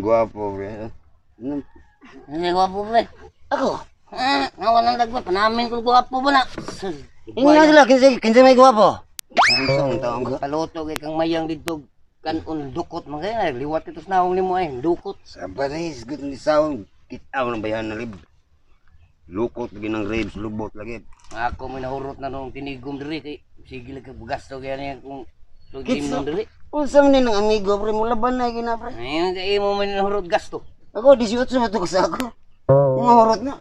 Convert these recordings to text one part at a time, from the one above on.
gwapo, pre. Ano gwapo, pre? Ako? Nawa ng dagwa, panamin ko gwapo ba na? Ini nga sila, kinsa may gwapo. Ang taong ko. Kaluto kay kang mayang dito. Kanon dukot man kaya liwat ito sa naong limo ay dukot. Sabaris, good ni sawang. Kitaw ng bayan na lib. Lukot lagi ng ribs, lubot lagi. Ako may nahurot na nung tinigom diri kay sige lang bugas to kaya niya kung tugim nung diri. Unsa man ni ng amigo, pre, mo laban na gina, pre. Ayun kay mo may nahurot gasto. Ako 18 matugas ako. Mahurot na.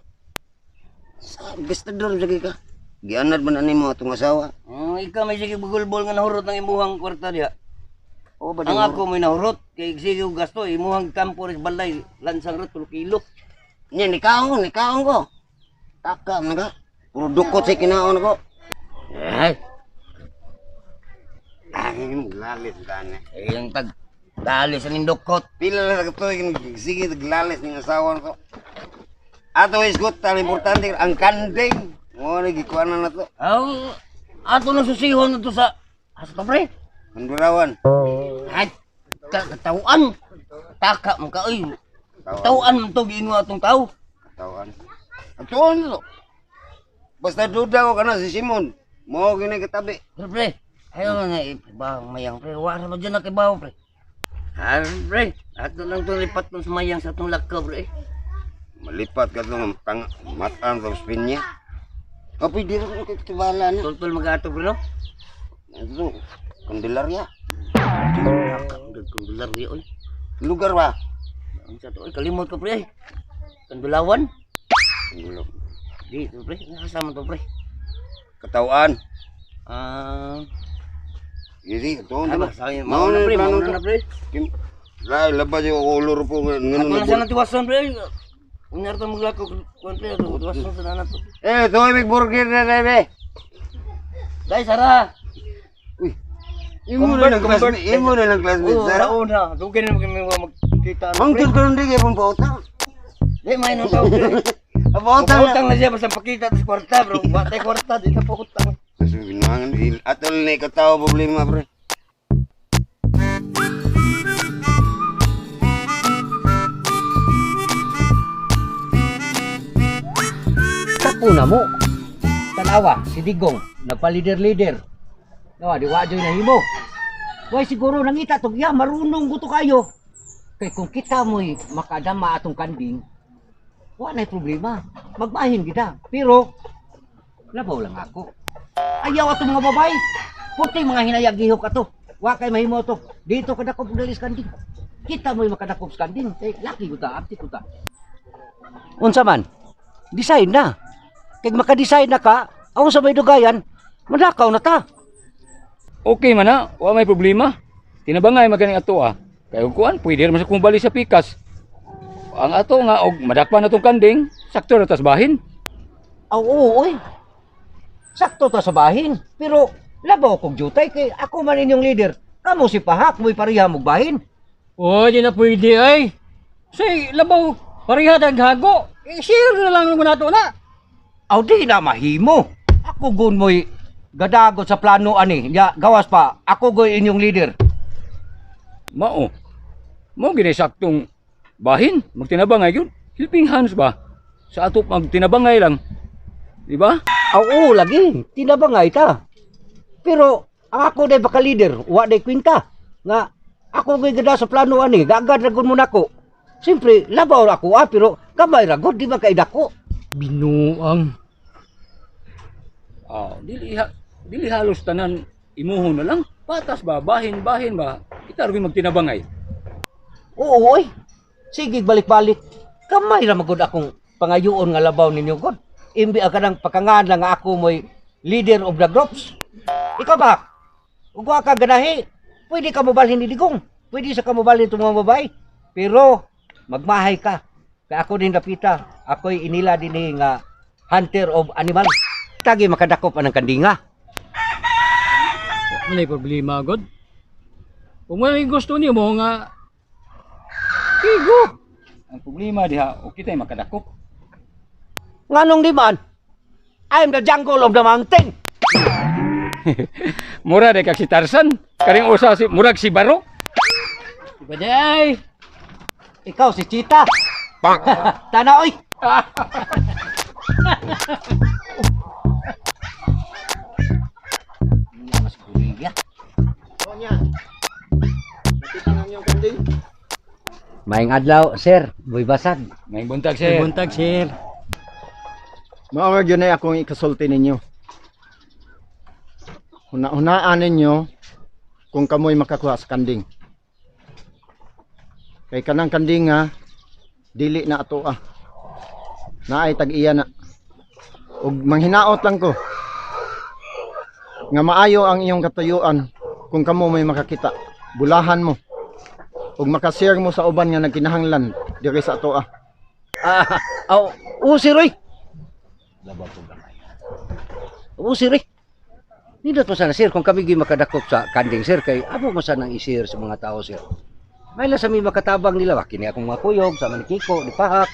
Gastador lagi ka. Gianad man ani mo atong asawa. Ikaw may sige bugol-bol nga nahurot ng imuhang kwarta diha. O ba Ang ako may nahurot kay sige gasto imuhang kampo res balay lansang ret 3 kilo. Nya nikaon ko. Takam na ka. Puro dukot sa kinaon ko. Ay, Ang lalis gani. yung tag dali sa nindukot. Pila na to sige taglalis ning asawa ko. Ato isgot tan importante ang kanding. Mo ni gikuanan na to. Ato na susihon to sa hasta pre. Kandurawan. Ay, katawaan. Taka mo ka oy. Tawaan mo to giingo atong tao. Tawan. Atuon to. Basta duda ko kana si Simon. Mo gini katabi. Pre, ayaw nga ibang mayang pre. Wala mo dyan na kibaw pre. Pre, ato lang itong lipat ng mayang sa itong lakaw pre. Malipat ka tong matan sa spinya. Kapoy di rin ko tibala na. Tultul mag-ato pre no? Ito, Kandilarya. Kandularya oy. Lugar ba? Ang sa to oy, kalimot ko pre. Kandulawan. Kandulo. Di, to pre. Nakasama to pre. Katawan. Iri, ito. Ay ba, sabi mauna pre. Kim, labas yung ulur po. Ako na sana tiwasan pre. Unyar to maglako kuan pre, tiwasan sa nanat. Ito ay big burger na bebe. Dai Sara. Uy. Imo na lang classmate, Sara. Oo na, dugay na magkita. Mangtod ka nung digay pong pautang. Di may nang tao pre. Utang na siya basta pakita sa kwarta bro. Batay kwarta di na po utang. Kasi binangan, atol na ikatawa problema, pre. Sakuna mo. Tanawa, si Digong, nagpa-leader-leader. Nawa, di wadyo'y nahimo. Why siguro nangita to, ya, marunong gusto kayo. Kaya kung kita mo'y makadama atong kanding, wala na'y problema. Magbahin kita. Pero, labaw lang ako. Ayaw ato mga babay. Puti mga hinayag-ihok ato. Wa kay mahimo to. Dito kadakop dalis kanding. Kita mo'y makadakop sa kanding. Kay laki ko ta, akti ko ta. Unsa man? Decide na. Kay maka-decide na ka, ako sa may dugayan, madakaw na ta. Okay man na, wala may problema. Tinabangay maganing ato Kaya kuan, pwede naman sa kumbali sa pikas. Ang ato nga og madakpan na tong kanding, sakto na tas bahin. Oo, oy. Sakto ta sa bahin. Pero labaw kong jutay kay ako man inyong leader. Kamo si Pahak mo'y pareha mong bahin. Oh, di na pwede ay. Say, labaw, pareha daghago. Share na lang naman nato na. Aw di na mahimo. Ako gun mo'y gadagot sa plano ani. Ya, gawas pa. Ako goy inyong leader. Mao. Mo gini saktong bahin, magtinabangay yun. Helping hands ba? Sa ato magtinabangay lang. Di ba? Oo, lagi. Tinabangay ta. Pero ako day baka leader, wa day kwinta. Nga ako goy gada sa plano ani, gagad ragon mo nako. Siyempre, labaw ako pero kamay ragod di ba kay dako. Binuang. Dili halos tanan imuhon na lang. Patas ba, bahin ba? Kita rin magtinabangay. Oo, oy. Sige, balik-balik. Kamay ra magod akong pangayoon nga labaw ninyo god. Imbi ka ng pakangan lang nga ako mo'y leader of the groups. Ikaw ba? Ug wa ka ganahi. Pwede ka mobalhin ni Digong. Pwede sa ka mobalhin itong mga babae. Pero magmahay ka. Kaya ako din napita. Ako'y inila din nga hunter of animal. Tagi makadakop anang kandinga. May problema god. Kung may gusto niyo mo nga kigo. Ang problema diha, o kita'y makadakop. Nganong di man? I'm the jungle of the mountain. Mura de kag si Tarzan, karing usa si murag si Baro. Baday. Ikaw si Chita. Tana oy. Mas kuliya. Maing adlaw, sir. Boy basag. May buntag sir. Buntag, sir. Maawag yun ay akong ikasulti ninyo. Hunaan ninyo kung kamoy makakuha sa kanding. Kay kanang kanding nga, dili na ato ah. Naay tag-iya na. Ug manghinaot lang ko. Nga maayo ang iyong katayuan kung kamo may makakita. Bulahan mo. Ug makashare mo sa uban nga nagkinahanglan diri sa ato ah. Sir oy. Labaw po gamay. Sir oy. Nindot mo sana sir kung kami gi makadakop sa kanding sir kay amo mo sanang i-share sa mga tao sir. May la sa mi makatabang nila wa kini akong makuyog sa manikiko di pahak.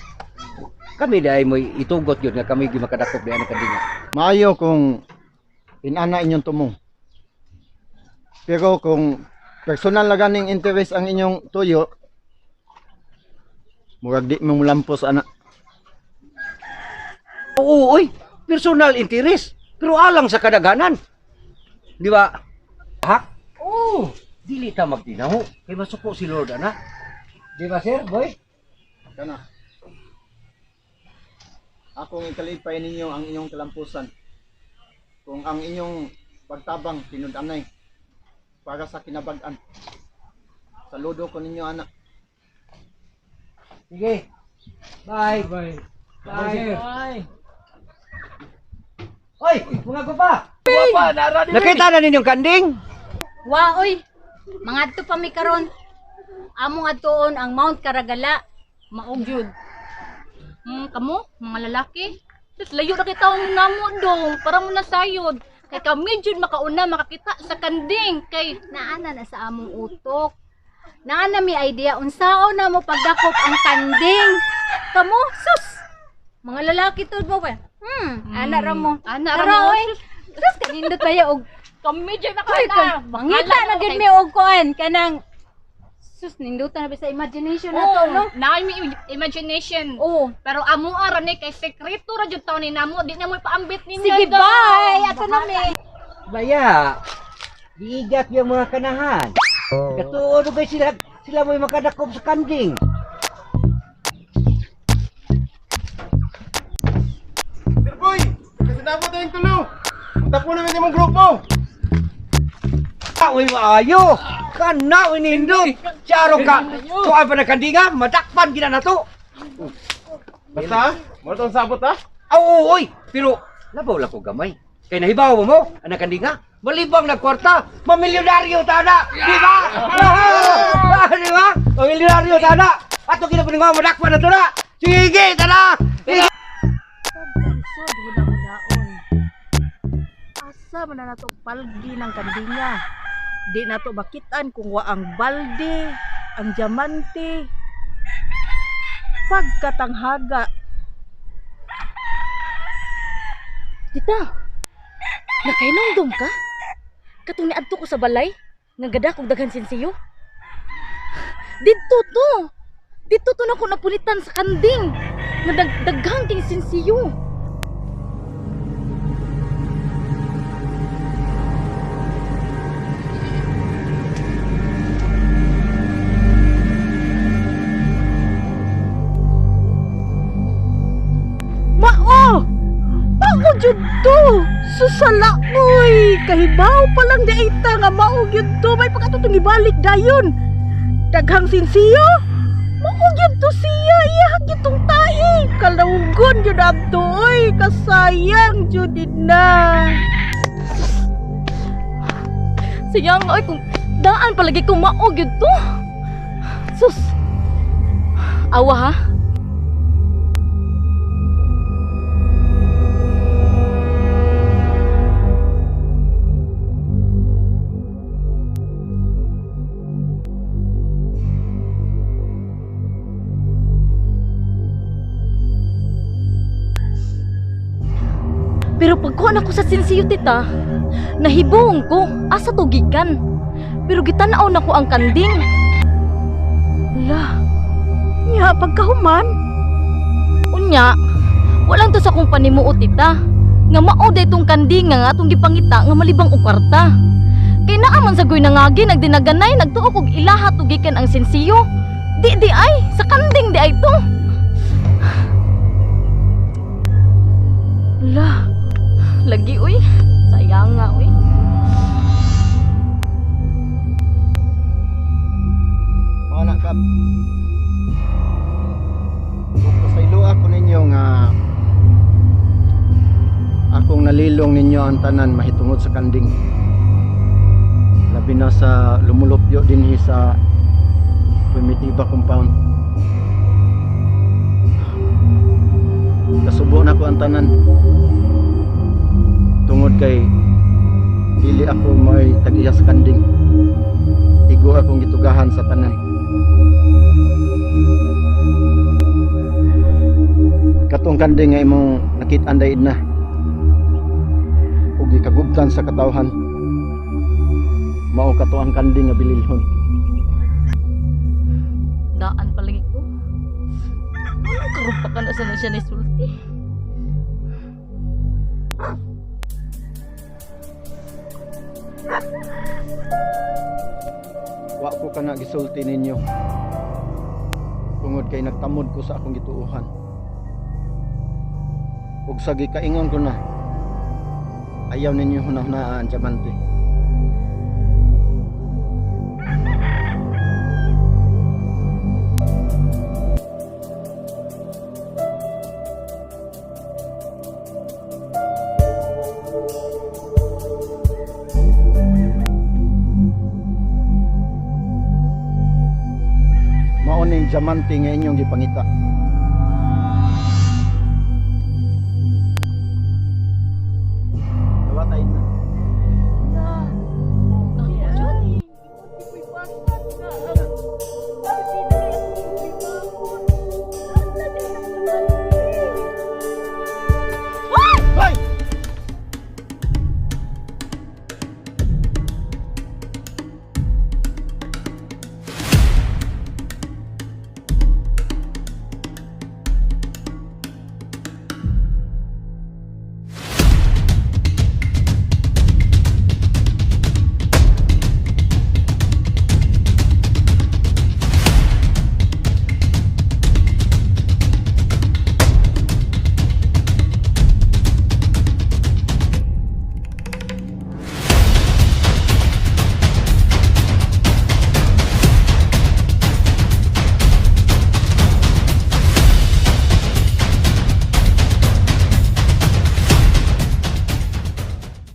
Kami dai mo itugot gyud nga kami gi makadakop diyan kanding. Maayo kung inana inyong tumong. Pero kung personal na ganing interest ang inyong tuyo, murag di mo mulampos ana. Oo oy, personal interest pero alang sa kadaghanan. Di ba? Hak? Oo. Dili ta magtinaw kay masuko si Lord ana. Di ba sir, boy? Kana. Akong ikalipay ninyo ang inyong kalampusan. Kung ang inyong pagtabang tinud-anay para sa kinabag-an. Saludo ko ninyo anak. Sige. Bye. Bye. Bye. Bye. Hoy, mga gupa. Nakita na ninyong kanding? Wa oy, mga adto pa mi karon. Among adtoon ang Mount Karagala, maog jud. Kamo, mga lalaki. Sus layo na kita ang namo dong, para mo na sayod. Kay kami jud makauna makakita sa kanding kay naana na sa among utok. Naana mi idea unsaon na mo pagdakop ang kanding. Kamo, sus. Mga lalaki to mo ba? Ana ra mo. Ana ra mo. Sus kanindot tayo og kami jud makakita. Mangita na gid mi og kuan kanang sus nindutan na sa imagination nato no. Na may imagination. Oo. Pero amo ara ni kay sekreto ra jud taon ni namo, di na mo ipaambit ninyo. Sige, bye! Ato na mi. Baya. Diigat yung mga kanahan. Katuon ba sila mo'y makadakop sa kanding. Sir Boy, kasi dapat tayong tulo. Tapo namin yung grupo. Uy, maayo! Kana, inindot! Siyaro ka! Kuhaan pa na kandinga, madakpan gina na to! Basta, mo tong sabot ha? Oo, oy! Pero, labaw lang ko gamay. Kaya nahibaw mo, anak kandinga, malibang na kwarta, mamilyonaryo tada! Di ba? Di ba? Mamilyonaryo tada! Ato kinapaning mga madakpan na to na! Sige, tada! Pagkansod, huda-hudaon. Asa man na nato palgi ng kandinga. Di nato makitaan kung wa ang balde, ang diamante, pagkatanghaga. Tita, nakainungdom ka? Katong niadto ko sa balay, nga gada kog daghan sinsiyo. Dito to na ko napulitan sa kanding, nga daghang king sinsiyo. Mao! Mao jud to! Susala oy! Kahibaw pa lang di ita nga mao jud to! May pagkatutong ibalik dayon! Daghang sinsiyo! Mao jud to siya! Iyahag jud tong tae! Kalawgon jud abto oy! Kasayang jud na! Sayang oy! Kung daan palagi kung mao jud to! Sus! Awa ha? Pero pagkuhan ako sa sinsiyo tita, nahibong ko, asa to gikan. Pero gitanaw na ko ang kanding. La, diha pagkahuman. Unya, walang to sa kong panimuot ita. Nga mao daytong kanding nga atong gipangita nga malibang og kwarta. Kay naa man sa guy nangagi nagdinaganay nagtuok og ilaha tugikan ang sensiyo. Di ay sa kanding di ay to. La, lagi uy. Sayang nga uy. Mga anak kap. Pasaylo ako ninyo nga akong nalilong ninyo ang tanan mahitungod sa kanding. Labi na sa lumulupyo dinhi sa Primitiba compound. Kasubo na ko ang tanan. Tungod kay dili ako may tag-iya sa kanding. Igo akong gitugahan sa tanan. Katong kanding nga imong nakit-an daid na. Ug gikagubtan sa katawhan. Mao kato ang kanding nga bililhon. Daan palagi ko. Karon pa ka na sa siya ni sulti. Wa ko kana gisulti ninyo. Tungod kay nagtamod ko sa akong gituuhan. Ug sa gikaingon ko na ayaw ninyo hunahunaan diamante. Mao ning diamante nga inyong gipangita.